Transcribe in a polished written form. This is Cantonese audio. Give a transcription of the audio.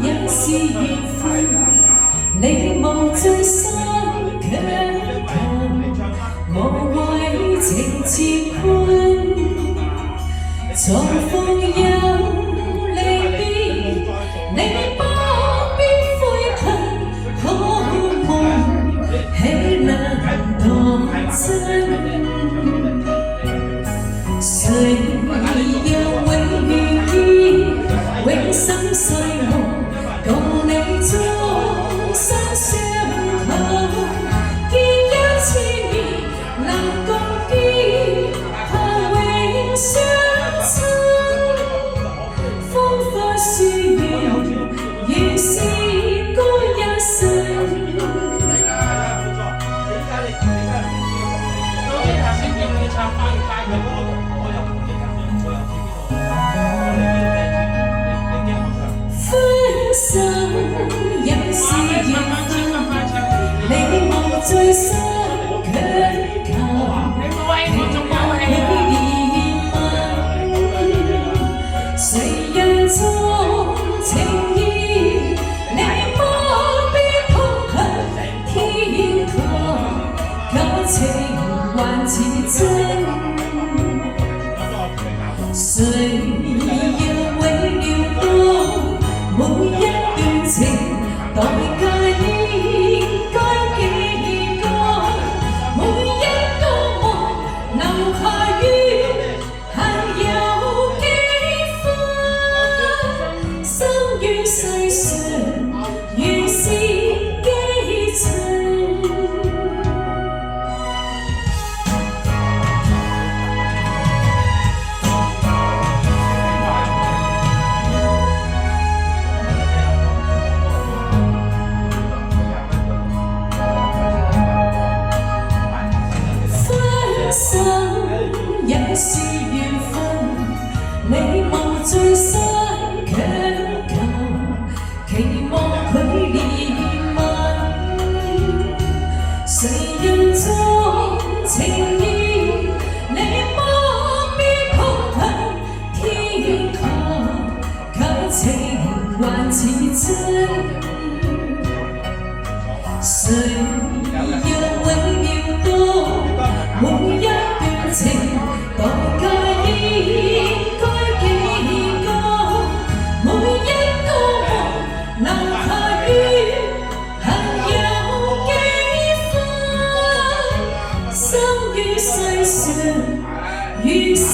也是緣分，你無醉心強求，無謂情節困，重逢有離別，你不必悔恨，可夢豈能當真？誰又會願意永生世夢，共你終生相求？結一千年能共結，何永相親？風花雪月，原是該一生。分手也是緣分，你無醉心強求，期望佢憐憫，誰人作情意，你不必痛恨天堂，舊情還似真。誰要永了當每一段情，代價應該幾多？每一個夢留下於恨有幾分？生於世上原是幾塵。生也是緣分，你無醉心強求，期望佢憐憫，誰人作情意，你不必痛恨天堂，舊情還似真。誰要永了當每一段情，代價應該幾高？每一個夢留下於恨有幾分？生於世上如是